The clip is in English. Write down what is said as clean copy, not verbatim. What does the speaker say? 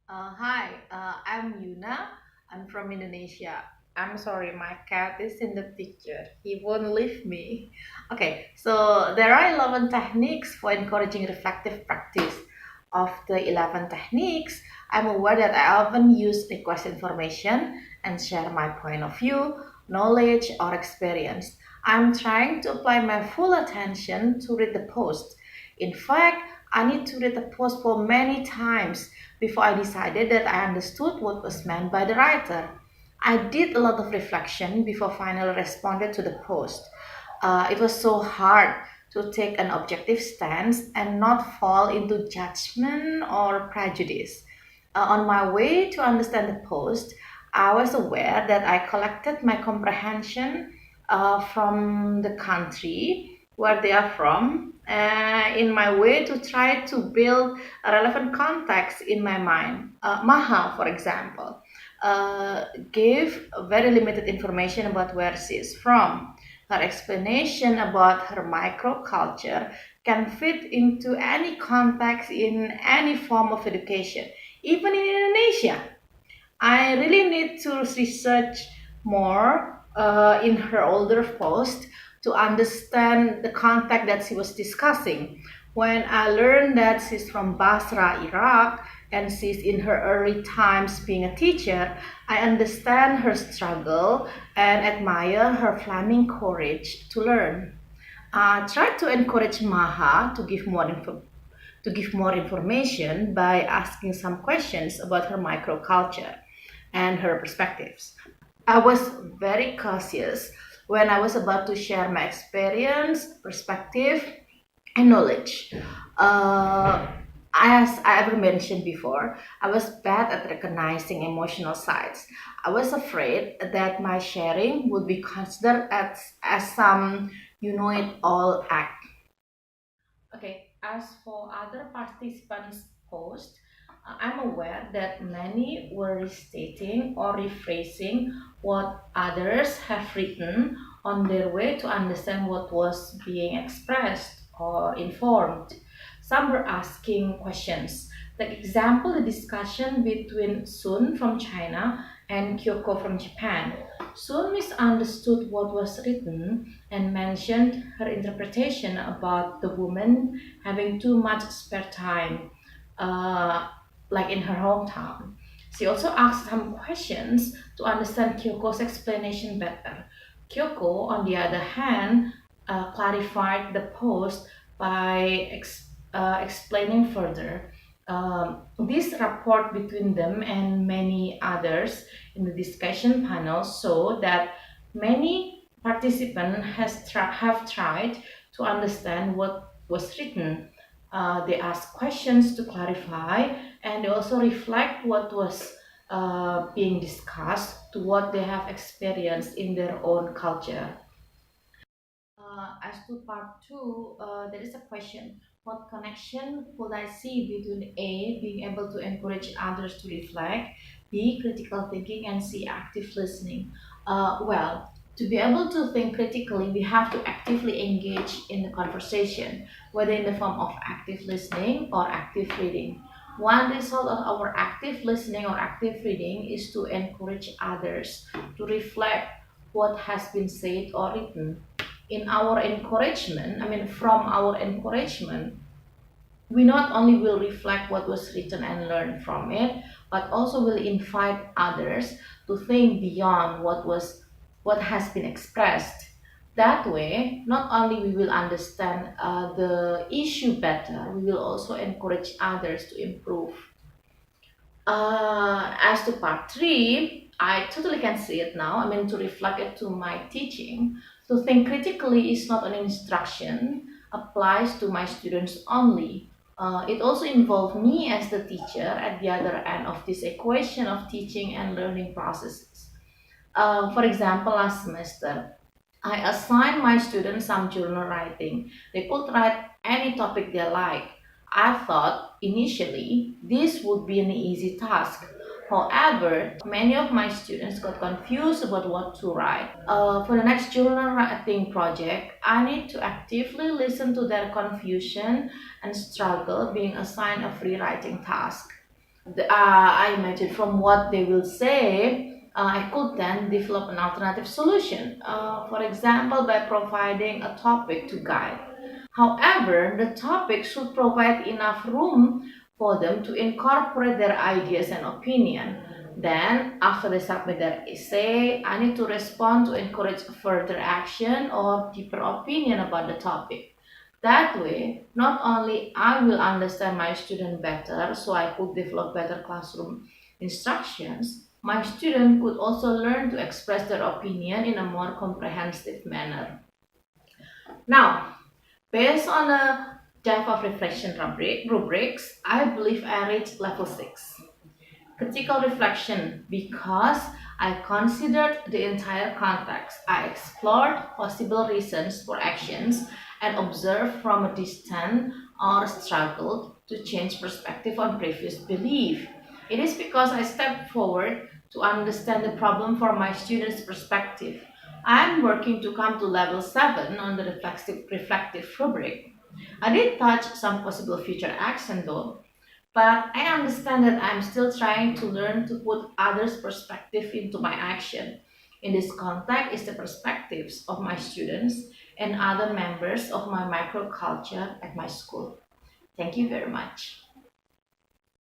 Hi, I'm Yuna. I'm from Indonesia. I'm sorry, my cat is in the picture. He won't leave me. Okay, so there are 11 techniques for encouraging reflective practice. Of the 11 techniques, I'm aware that I often use request information and share my point of view, knowledge, or experience. I'm trying to apply my full attention to read the post. In fact, I need to read the post for many times before I decided that I understood what was meant by the writer. I did a lot of reflection before finally responded to the post. It was so hard to take an objective stance and not fall into judgment or prejudice. On my way to understand the post, I was aware that I collected my comprehension from the country where they are from in my way to try to build a relevant context in my mind. Maha, for example, gave very limited information about where she is from. Her explanation about her microculture can fit into any context in any form of education, even in Indonesia. I really need to research more in her older post to understand the context that she was discussing. When I learned that she's from Basra, Iraq, and she's in her early times being a teacher, I understand her struggle and admire her flaming courage to learn. I tried to encourage Maha to give more information by asking some questions about her microculture and her perspectives. I was very cautious when I was about to share my experience, perspective, and knowledge. Uh, as I ever mentioned before, I was bad at recognizing emotional sides. I was afraid that my sharing would be considered as some you know it all act. Okay, as for other participants' posts, I'm aware that many were restating or rephrasing what others have written on their way to understand what was being expressed or informed. Some were asking questions. Like example, the discussion between Sun from China and Kyoko from Japan. Sun misunderstood what was written and mentioned her interpretation about the woman having too much spare time, uh, like in her hometown. She also asked some questions to understand Kyoko's explanation better. Kyoko, on the other hand, clarified the post by explaining further. This rapport between them and many others in the discussion panel show that many participants have tried to understand what was written. They ask questions to clarify, and they also reflect what was being discussed to what they have experienced in their own culture. As to part two, there is a question. What connection could I see between A, being able to encourage others to reflect, B, critical thinking, and C, active listening? Well, to be able to think critically, we have to actively engage in the conversation, whether in the form of active listening or active reading. One result of our active listening or active reading is to encourage others to reflect what has been said or written in our encouragement, I mean, from our encouragement, we not only will reflect what was written and learn from it, but also will invite others to think beyond what has been expressed. That way, not only we will understand the issue better, we will also encourage others to improve. As to part three, I totally can see it now. I mean, to reflect it to my teaching, to think critically is not an instruction, applies to my students only. It also involves me as the teacher at the other end of this equation of teaching and learning processes. For example, last semester, I assigned my students some journal writing. They could write any topic they like. I thought initially this would be an easy task. However, many of my students got confused about what to write. For the next journal writing project, I need to actively listen to their confusion and struggle being assigned a free writing task. I imagine from what they will say, I could then develop an alternative solution. For example, by providing a topic to guide. However, the topic should provide enough room for them to incorporate their ideas and opinion. Then, after they submit their essay, I need to respond to encourage further action or deeper opinion about the topic. That way, not only I will understand my student better, so I could develop better classroom instructions, my student could also learn to express their opinion in a more comprehensive manner. Now, based on a depth of reflection rubrics, I believe I reached level 6. Critical reflection because I considered the entire context. I explored possible reasons for actions and observed from a distance or struggled to change perspective on previous belief. It is because I stepped forward to understand the problem from my students' perspective. I am working to come to level 7 on the reflective rubric. I did touch some possible future action though, but I understand that I'm still trying to learn to put others' perspective into my action. In this context is the perspectives of my students and other members of my microculture at my school. Thank you very much.